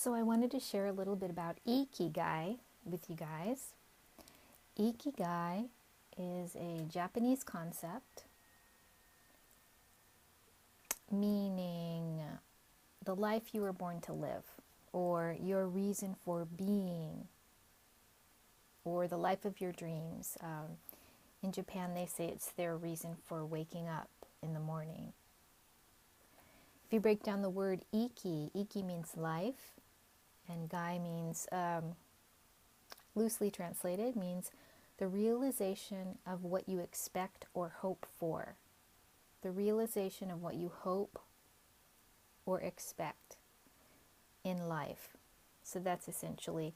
So I wanted to share a little bit about Ikigai with you guys. Ikigai is a Japanese concept meaning the life you were born to live, or your reason for being, or the life of your dreams. In Japan, they say it's their reason for waking up in the morning. If you break down the word iki means life, and gai means, loosely translated, means the realization of what you expect or hope for. The realization of what you hope or expect in life. So that's essentially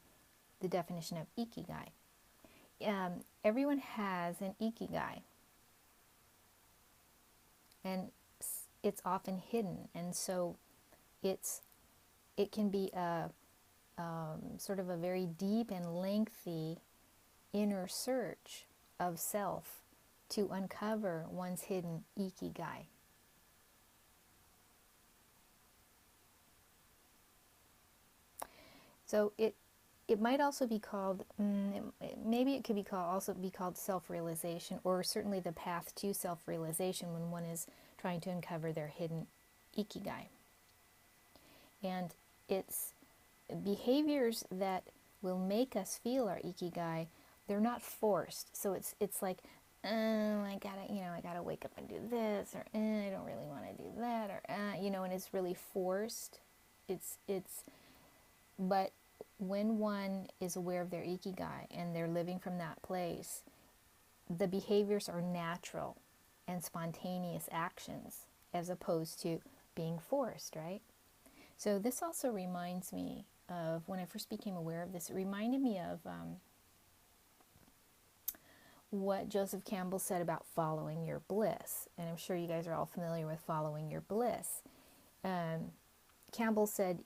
the definition of Ikigai. Everyone has an Ikigai, and it's often hidden, and so it can be a sort of a very deep and lengthy inner search of self to uncover one's hidden Ikigai. So it might also be called, maybe it could be called, also be called self-realization, or certainly the path to self-realization when one is trying to uncover their hidden Ikigai. And it's behaviors that will make us feel our Ikigai. They're not forced. So it's like, I gotta wake up and do this, or I don't really want to do that, or and it's really forced. But when one is aware of their Ikigai and they're living from that place, the behaviors are natural and spontaneous actions as opposed to being forced, right? So this also reminds me of, when I first became aware of this, it reminded me of what Joseph Campbell said about following your bliss. And I'm sure you guys are all familiar with following your bliss. Campbell said,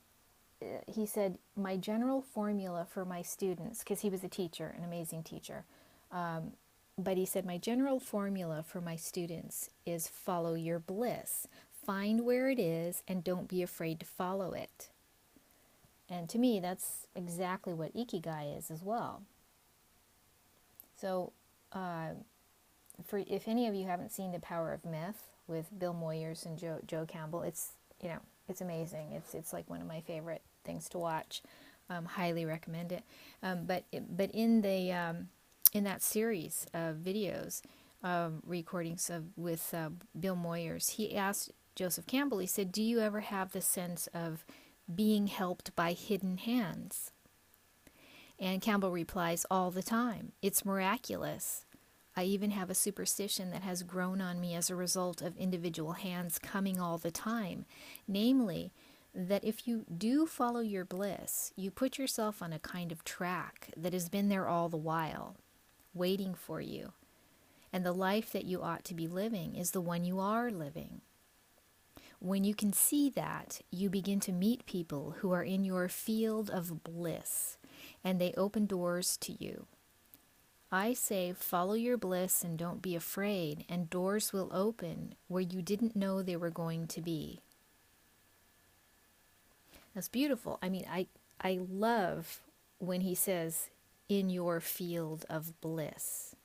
he said, my general formula for my students, because he was a teacher, an amazing teacher, but he said, my general formula for my students is follow your bliss. Find where it is and don't be afraid to follow it. And to me, that's exactly what Ikigai is as well. So, if any of you haven't seen The Power of Myth with Bill Moyers and Joe Campbell, it's amazing. It's like one of my favorite things to watch. Highly recommend it. But in that series of videos, recordings with Bill Moyers, he asked Joseph Campbell, he said, do you ever have the sense of being helped by hidden hands? And Campbell replies, all the time. It's miraculous. I even have a superstition that has grown on me as a result of individual hands coming all the time. Namely, that if you do follow your bliss, you put yourself on a kind of track that has been there all the while, waiting for you. And the life that you ought to be living is the one you are living. When you can see that, you begin to meet people who are in your field of bliss, and they open doors to you. I say, follow your bliss and don't be afraid, and doors will open where you didn't know they were going to be. That's beautiful. I mean, I love when he says, in your field of bliss.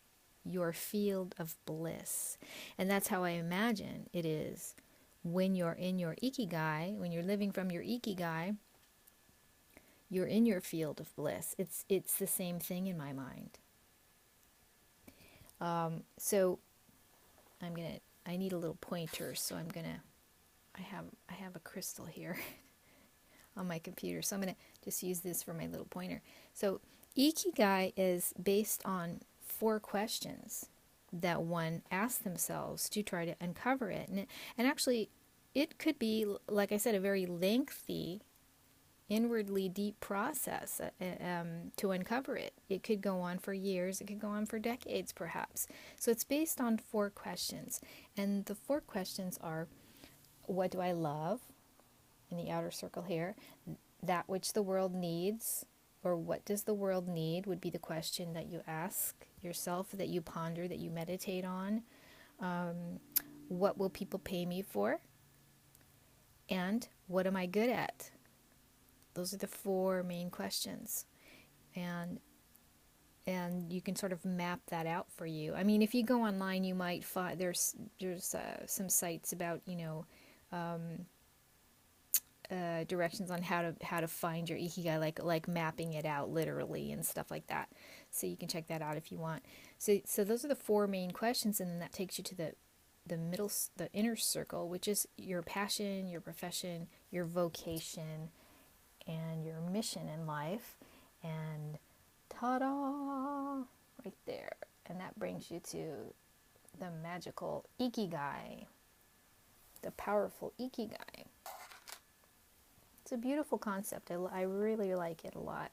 Your field of bliss. And that's how I imagine it is when you're in your Ikigai, when you're living from your Ikigai, you're in your field of bliss. It's the same thing in my mind. So I need a little pointer, so I have a crystal here on my computer, so I'm going to just use this for my little pointer. So Ikigai is based on 4 questions that one asks themselves to try to uncover it. And actually, it could be, like I said, a very lengthy, inwardly deep process to uncover it. It could go on for years. It could go on for decades, perhaps. So it's based on 4 questions. And the 4 questions are, what do I love? In the outer circle here. That which the world needs, or what does the world need, would be the question that you ask yourself, that you ponder, that you meditate on. What will people pay me for? And what am I good at? Those are the four main questions. And you can sort of map that out for you. I mean, if you go online, you might find there's some sites about, directions on how to find your ikigai, like mapping it out literally and stuff like that. So you can check that out if you want. So those are the four main questions, and then that takes you to the inner circle, which is your passion, your profession, your vocation, and your mission in life. And ta-da! Right there. And that brings you to the magical Ikigai, the powerful Ikigai. It's a beautiful concept. I really like it a lot.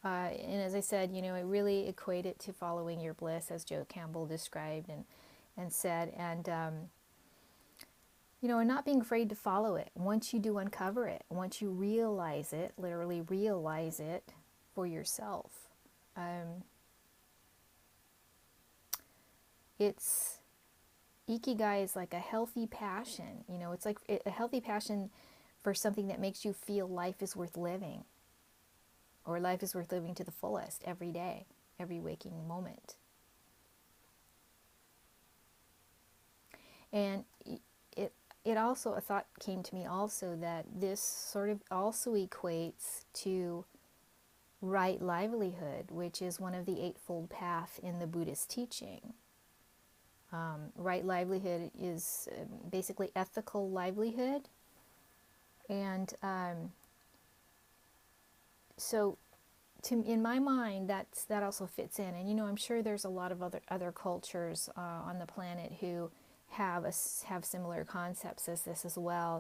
And as I said, it really equated to following your bliss, as Joe Campbell described and said. And, and not being afraid to follow it. Once you do uncover it, once you realize it, literally realize it for yourself. Ikigai is like a healthy passion. It's like a healthy passion for something that makes you feel life is worth living, or life is worth living to the fullest every day, every waking moment. And it also, a thought came to me also that this sort of also equates to right livelihood, which is one of the Eightfold Path in the Buddhist teaching. Right livelihood is basically ethical livelihood. And so in my mind, that also fits in. And I'm sure there's a lot of other cultures on the planet who have similar concepts as this as well.